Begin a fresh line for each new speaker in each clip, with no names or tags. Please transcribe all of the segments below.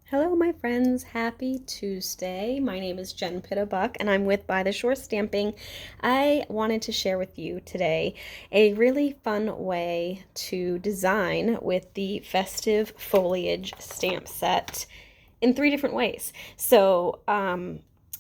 Hello, my friends. Happy Tuesday. My name is Jen Pitterbuck, and I'm with By the Shore Stamping. I wanted to share with you today a really fun way to design with the Festive Foliage stamp set in 3 different ways.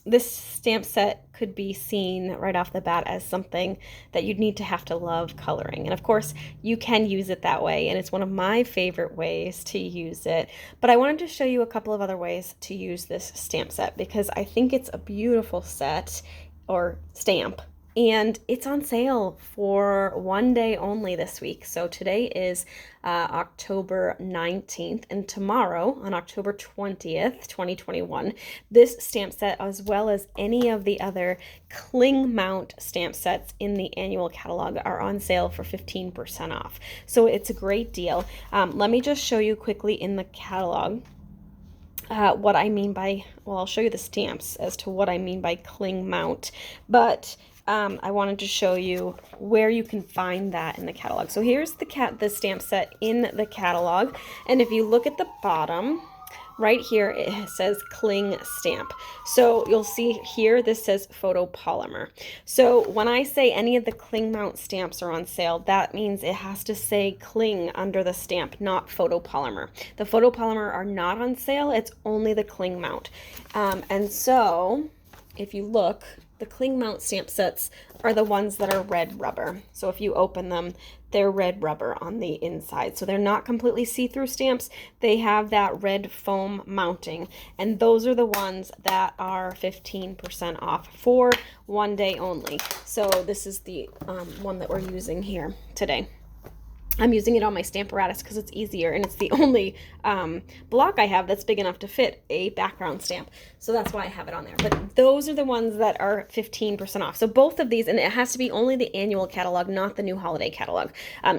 This stamp set could be seen right off the bat as something that you'd need to have to love coloring. And of course, you can use it that way, and it's one of my favorite ways to use it. But I wanted to show you a couple of other ways to use this stamp set because I think it's a beautiful set or stamp. And it's on sale for one day only this week. So today is October 19th, and tomorrow on October 20th, 2021, this stamp set, as well as any of the other cling mount stamp sets in the annual catalog, are on sale for 15% off. So it's a great deal. Let me just show you quickly in the catalog what I mean by, well, I'll show you the stamps as to what I mean by cling mount, but I wanted to show you where you can find that in the catalog. So here's the stamp set in the catalog, and if you look at the bottom, right here it says cling stamp. So you'll see here this says photopolymer. So when I say any of the cling mount stamps are on sale, that means it has to say cling under the stamp, not photopolymer. The photopolymer are not on sale, it's only the cling mount. And so if you look, the cling mount stamp sets are the ones that are red rubber. So if you open them, they're red rubber on the inside. So they're not completely see-through stamps. They have that red foam mounting. And those are the ones that are 15% off for one day only. So this is the one that we're using here today. I'm using it on my Stamparatus because it's easier, and it's the only block I have that's big enough to fit a background stamp. So that's why I have it on there. But those are the ones that are 15% off. So both of these, and it has to be only the annual catalog, not the new holiday catalog.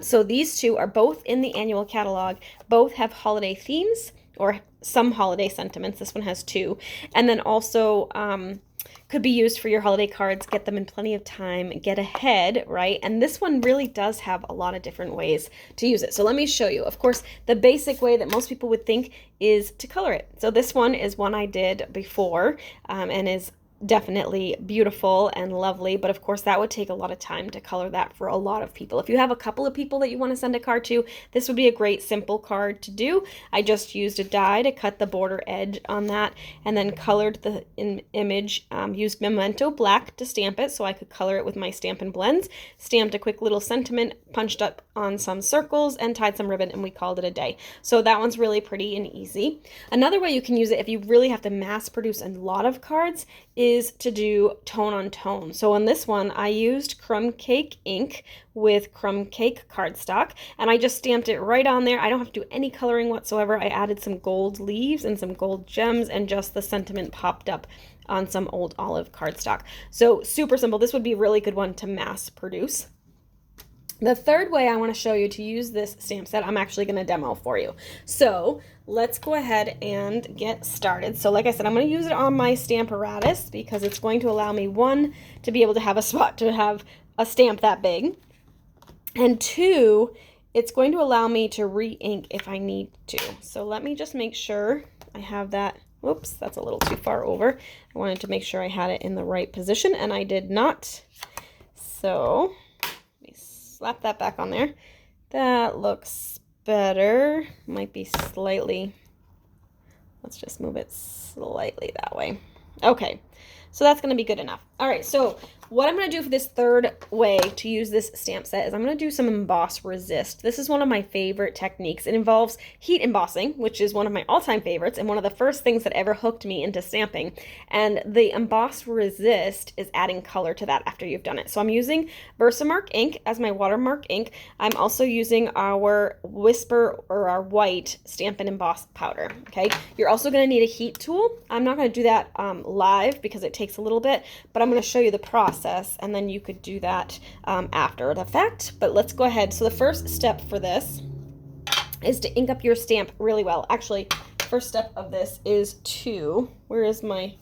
So these two are both in the annual catalog. Both have holiday themes or some holiday sentiments. This one has two. And then also could be used for your holiday cards, get them in plenty of time, get ahead, right? And this one really does have a lot of different ways to use it. So let me show you. Of course, the basic way that most people would think is to color it. So this one is one I did before and is definitely beautiful and lovely, but of course that would take a lot of time to color that for a lot of people. If you have a couple of people that you want to send a card to, this would be a great simple card to do. I just used a die to cut the border edge on that and then colored the image, used Memento Black to stamp it so I could color it with my Stampin' blends, stamped a quick little sentiment, punched up on some circles, and tied some ribbon, and we called it a day. So that one's really pretty and easy. Another way you can use it if you really have to mass produce a lot of cards is to do tone on tone. So on this one, I used crumb cake ink with crumb cake cardstock, and I just stamped it right on there. I don't have to do any coloring whatsoever. I added some gold leaves and some gold gems, and just the sentiment popped up on some old olive cardstock. So super simple. This would be a really good one to mass produce. The third way I want to show you to use this stamp set, I'm actually going to demo for you. So let's go ahead and get started. So like I said, I'm going to use it on my Stamparatus because it's going to allow me, one, to be able to have a spot to have a stamp that big, and two, it's going to allow me to re-ink if I need to. So let me just make sure I have that. Whoops, that's a little too far over. I wanted to make sure I had it in the right position, and I did not. So slap that back on there. That looks better. Might be slightly, let's just move it slightly that way. Okay, so that's going to be good enough. All right, so what I'm going to do for this third way to use this stamp set is I'm going to do some emboss resist. This is one of my favorite techniques. It involves heat embossing, which is one of my all-time favorites and one of the first things that ever hooked me into stamping. And the emboss resist is adding color to that after you've done it. So I'm using Versamark ink as my watermark ink. I'm also using our Whisper or our white Stampin' Emboss powder. Okay, you're also going to need a heat tool. I'm not going to do that live because it takes a little bit, but I'm going to show you the process, and then you could do that after the fact. But let's go ahead. So the first step for this is to ink up your stamp really well. Actually, first step of this is to, where is my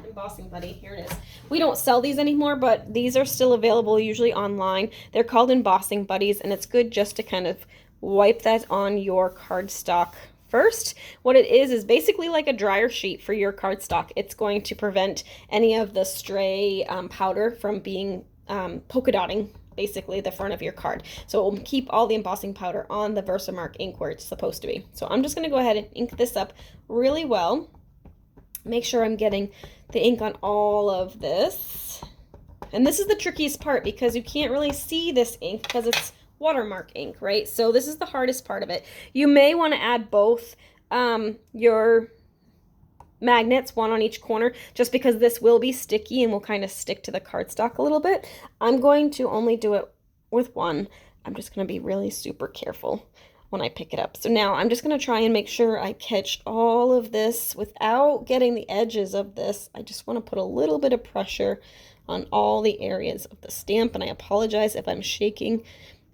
embossing buddy? Here it is. We don't sell these anymore, but these are still available usually online. They're called embossing buddies, and it's good just to kind of wipe that on your cardstock first. What it is basically like a dryer sheet for your cardstock. It's going to prevent any of the stray powder from being polka dotting basically the front of your card. So it will keep all the embossing powder on the Versamark ink where it's supposed to be. So I'm just going to go ahead and ink this up really well. Make sure I'm getting the ink on all of this. And this is the trickiest part because you can't really see this ink because it's watermark ink, right? So this is the hardest part of it. You may want to add both your magnets, one on each corner, just because this will be sticky and will kind of stick to the cardstock a little bit. I'm going to only do it with one. I'm just going to be really super careful when I pick it up. So now I'm just going to try and make sure I catch all of this without getting the edges of this. I just want to put a little bit of pressure on all the areas of the stamp, and I apologize if I'm shaking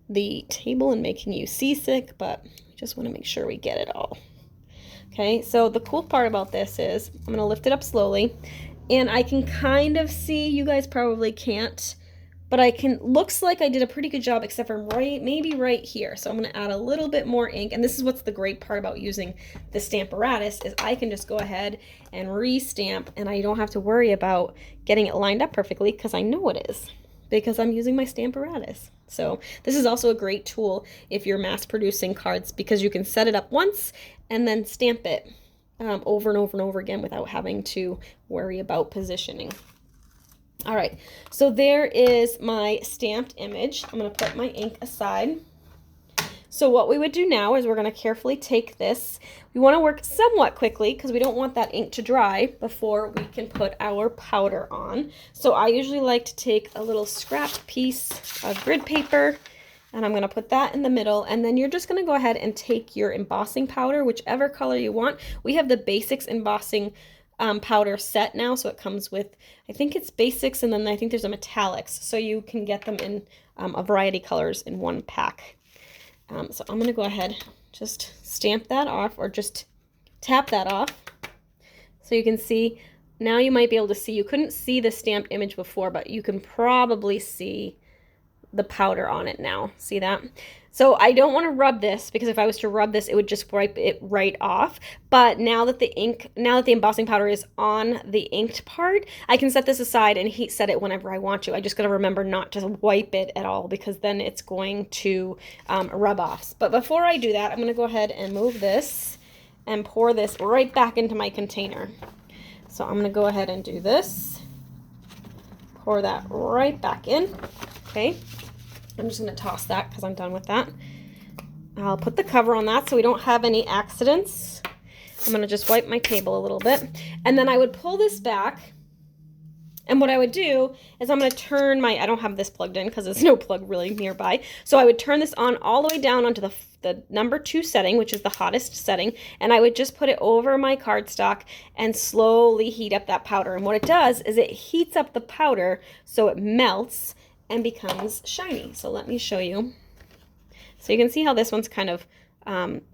the table and making you seasick, but I just want to make sure we get it all. Okay, so the cool part about this is I'm going to lift it up slowly, and I can kind of see, you guys probably can't, but I can, looks like I did a pretty good job except for maybe right here. So I'm going to add a little bit more ink, and this is what's the great part about using the Stamparatus is I can just go ahead and re-stamp, and I don't have to worry about getting it lined up perfectly because I know it is, because I'm using my Stamparatus. So this is also a great tool if you're mass producing cards because you can set it up once and then stamp it over and over and over again without having to worry about positioning. All right, so there is my stamped image. I'm going to put my ink aside. So what we would do now is we're going to carefully take this. We want to work somewhat quickly because we don't want that ink to dry before we can put our powder on. So I usually like to take a little scrapped piece of grid paper, and I'm going to put that in the middle, and then you're just going to go ahead and take your embossing powder, whichever color you want. We have the Basics embossing powder set now, so it comes with, I think it's Basics, and then I think there's a Metallics, so you can get them in a variety of colors in one pack. So I'm going to go ahead, just stamp that off, or just tap that off. So you can see, now you might be able to see, you couldn't see the stamped image before, but you can probably see the powder on it now. See that? So I don't want to rub this because if I was to rub this, it would just wipe it right off. But now that the embossing powder is on the inked part, I can set this aside and heat set it whenever I want to. I just got to remember not to wipe it at all because then it's going to rub off. But before I do that, I'm going to go ahead and move this and pour this right back into my container. So I'm going to go ahead and do this. Pour that right back in. Okay. I'm just going to toss that because I'm done with that. I'll put the cover on that so we don't have any accidents. I'm going to just wipe my table a little bit. And then I would pull this back. And what I would do is I'm going to turn my, I don't have this plugged in because there's no plug really nearby. So I would turn this on all the way down onto the number 2 setting, which is the hottest setting. And I would just put it over my cardstock and slowly heat up that powder. And what it does is it heats up the powder so it melts and becomes shiny. So let me show you. So you can see how this one's kind of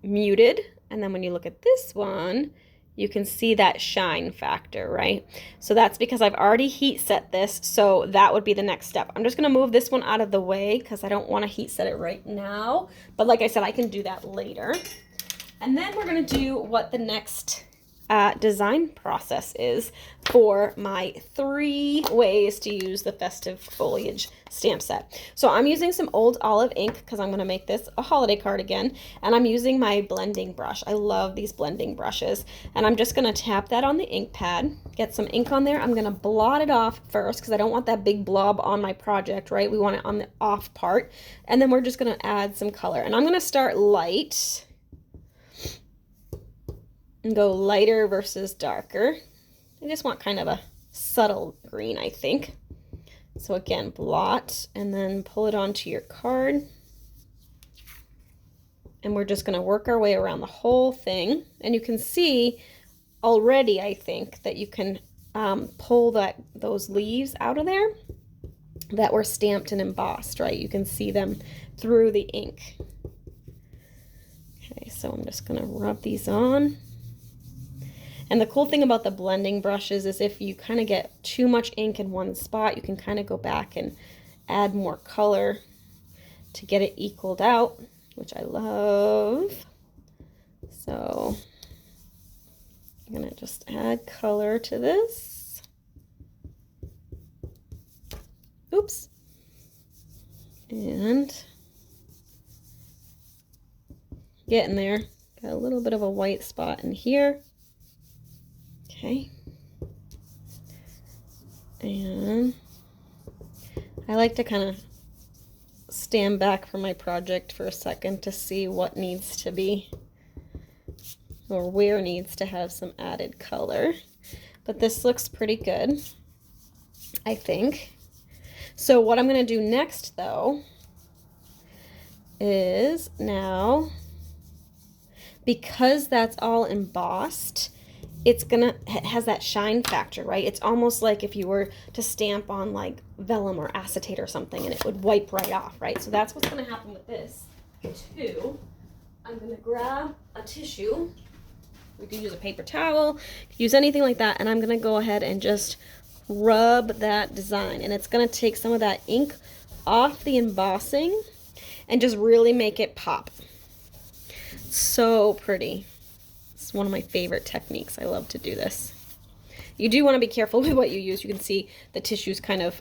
muted. And then when you look at this one, you can see that shine factor, right? So that's because I've already heat set this. So that would be the next step. I'm just going to move this one out of the way because I don't want to heat set it right now. But like I said, I can do that later. And then we're going to do what the next design process is for my 3 ways to use the Festive Foliage stamp set. So I'm using some old olive ink because I'm going to make this a holiday card again, and I'm using my blending brush. I love these blending brushes, and I'm just going to tap that on the ink pad, get some ink on there. I'm going to blot it off first because I don't want that big blob on my project, right? We want it on the off part, and then we're just going to add some color, and I'm going to start light and go lighter versus darker. I just want kind of a subtle green, I think. So again, blot and then pull it onto your card. And we're just going to work our way around the whole thing. And you can see already, I think, that you can pull those leaves out of there that were stamped and embossed, right? You can see them through the ink. Okay, so I'm just going to rub these on. And the cool thing about the blending brushes is if you kind of get too much ink in one spot, you can kind of go back and add more color to get it equaled out, which I love. So Just add color to this. Oops. And getting there. Got a little bit of a white spot in here. Okay. And I like to kind of stand back from my project for a second to see what needs to be, or where needs to have some added color. But this looks pretty good, I think. So what I'm going to do next, though, is now, because that's all embossed, it has that shine factor, right? It's almost like if you were to stamp on like vellum or acetate or something and it would wipe right off, right? So that's what's going to happen with this too. I'm going to grab a tissue. We could use a paper towel, use anything like that, and I'm going to go ahead and just rub that design. And it's going to take some of that ink off the embossing and just really make it pop. So pretty. It's one of my favorite techniques. I love to do this. You do want to be careful with what you use. You can see the tissue's kind of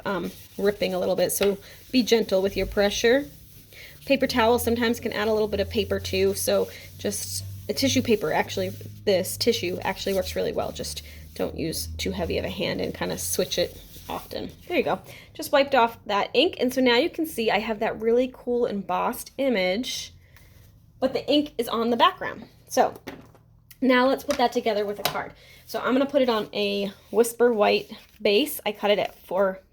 ripping a little bit, so be gentle with your pressure. Paper towel sometimes can add a little bit of paper too, so just a tissue paper, actually, this tissue actually works really well. Just don't use too heavy of a hand and kind of switch it often. There you go. Just wiped off that ink, and so now you can see I have that really cool embossed image, but the ink is on the background. So now let's put that together with a card. So I'm going to put it on a Whisper White base. I cut it at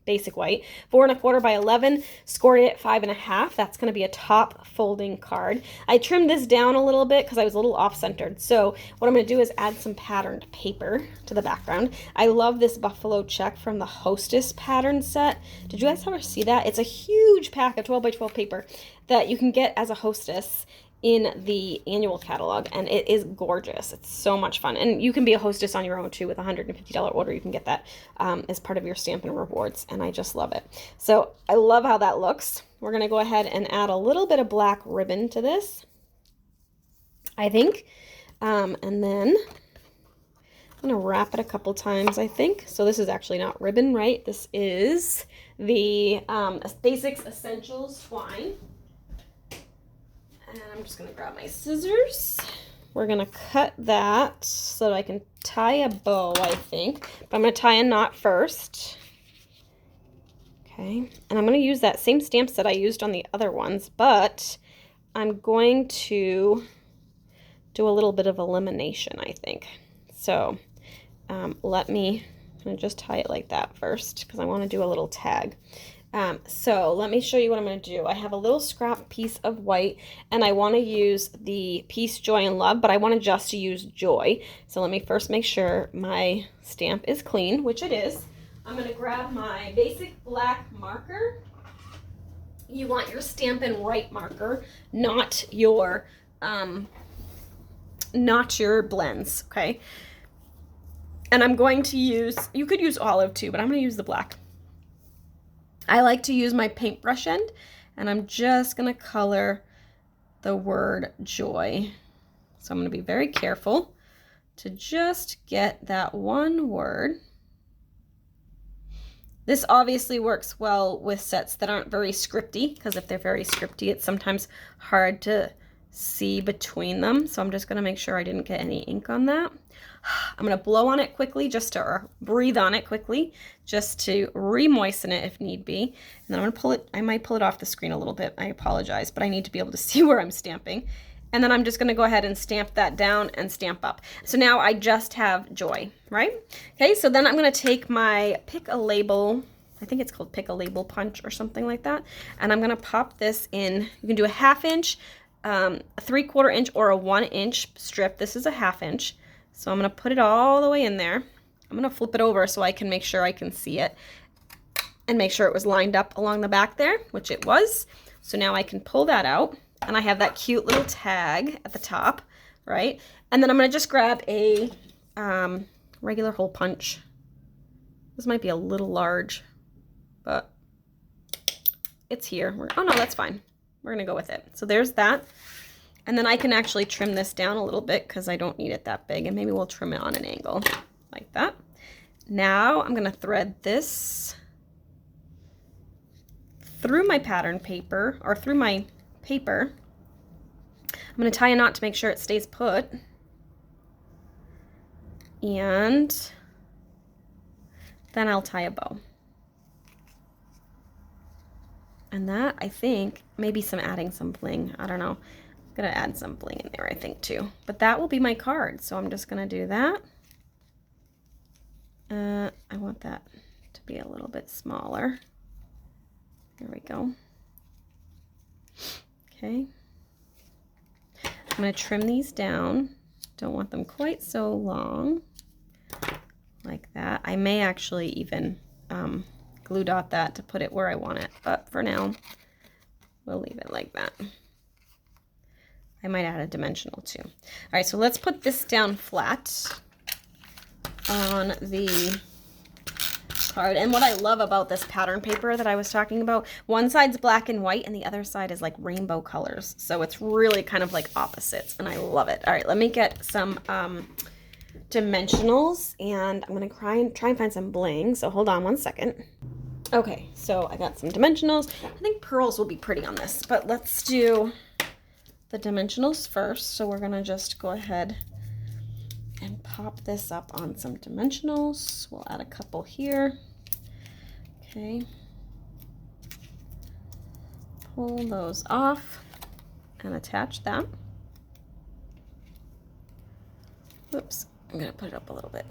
basic white, 4 1/4 by 11, scored it at 5 1/2. That's going to be a top folding card. I trimmed this down a little bit because I was a little off-centered. So what I'm going to do is add some patterned paper to the background. I love this buffalo check from the Hostess pattern set. Did you guys ever see that? It's a huge pack of 12 by 12 paper that you can get as a Hostess in the annual catalog, and it is gorgeous. It's so much fun, and you can be a hostess on your own too. With a $150 order, you can get that as part of your Stampin' rewards, and I just love it. So I love how that looks. We're going to go ahead and add a little bit of black ribbon to this, I think, and then I'm going to wrap it a couple times, I think. So this is actually not ribbon, right? This is the Basics Essentials twine. And I'm just going to grab my scissors. We're going to cut that so that I can tie a bow, I think. But I'm going to tie a knot first. Okay. And I'm going to use that same stamp set I used on the other ones, but I'm going to do a little bit of elimination, I think. So I'm going to just tie it like that first because I want to do a little tag. So let me show you what I'm going to do. I have a little scrap piece of white, and I want to use the piece Joy and Love, but I want to just use Joy. So let me first make sure my stamp is clean, which it is. I'm going to grab my basic black marker. You want your Stampin' Right marker, not your blends, okay? And I'm going to use, you could use olive too, but I'm going to use the black. I like to use my paintbrush end, and I'm just going to color the word joy. So I'm going to be very careful to just get that one word. This obviously works well with sets that aren't very scripty, because if they're very scripty, it's sometimes hard to see between them. So I'm just going to make sure I didn't get any ink on that. I'm going to blow on it quickly, or breathe on it quickly, just to re-moisten it if need be. And then I'm going to pull it. I might pull it off the screen a little bit. I apologize, but I need to be able to see where I'm stamping. And then I'm just going to go ahead and stamp that down and stamp up. So now I just have joy, right? Okay, so then I'm going to take my Pick a Label, I think it's called Pick a Label punch or something like that. And I'm going to pop this in. You can do a 1/2 inch, a 3/4 inch, or a 1 inch strip. This is a 1/2 inch. So I'm going to put it all the way in there. I'm going to flip it over so I can make sure I can see it and make sure it was lined up along the back there, which it was. So now I can pull that out, and I have that cute little tag at the top, right? And then I'm going to just grab a regular hole punch. This might be a little large, but it's here. Oh no, that's fine. We're going to go with it. So there's that. And then I can actually trim this down a little bit because I don't need it that big, and maybe we'll trim it on an angle like that. Now I'm gonna thread this through my pattern paper, or through my paper. I'm gonna tie a knot to make sure it stays put. And then I'll tie a bow. And that, I think, maybe adding some bling, I don't know. I'm gonna add some bling in there, I think, too. But that will be my card, so I'm just gonna do that. I want that to be a little bit smaller. There we go. Okay. I'm gonna trim these down. Don't want them quite so long, like that. I may actually even glue dot that to put it where I want it, but for now, we'll leave it like that. I might add a dimensional too. All right, so let's put this down flat on the card. And what I love about this pattern paper that I was talking about, one side's black and white and the other side is like rainbow colors. So it's really kind of like opposites, and I love it. All right, let me get some dimensionals, and I'm gonna try and find some bling. So hold on one second. Okay, so I got some dimensionals. I think pearls will be pretty on this, but let's do the dimensionals first. So we're gonna just go ahead and pop this up on some dimensionals. We'll add a couple here. Okay. Pull those off and attach that. Oops, I'm gonna put it up a little bit.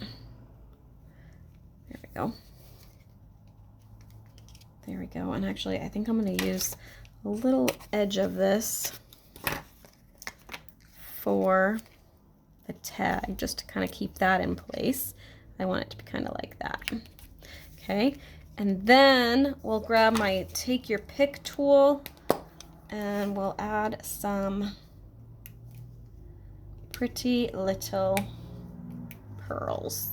There we go. There we go. And actually, I think I'm gonna use a little edge of this for the tag, just to kind of keep that in place. I want it to be kind of like that. Okay, and then we'll grab my take your pick tool and we'll add some pretty little pearls.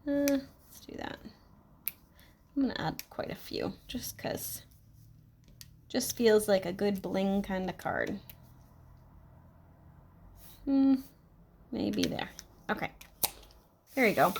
Let's do that. I'm gonna add quite a few just because just feels like a good bling kind of card. Maybe there. Okay, there you go.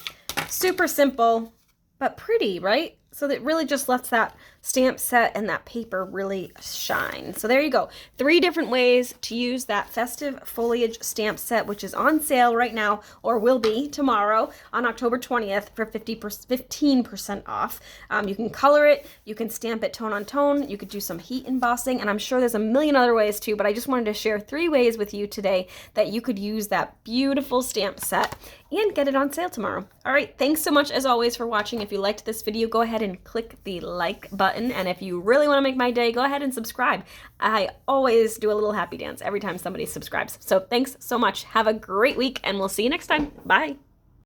Super simple, but pretty, right? So that really just lets that stamp set and that paper really shine. So there you go. 3 different ways to use that Festive Foliage stamp set, which is on sale right now, or will be tomorrow on October 20th for 15% off. You can color it, you can stamp it tone on tone, you could do some heat embossing, and I'm sure there's a million other ways too, but I just wanted to share 3 ways with you today that you could use that beautiful stamp set and get it on sale tomorrow. All right, thanks so much as always for watching. If you liked this video, go ahead and click the like button, and if you really want to make my day, go ahead and subscribe. I always do a little happy dance every time somebody subscribes. So thanks so much. Have a great week, and we'll see you next time. Bye.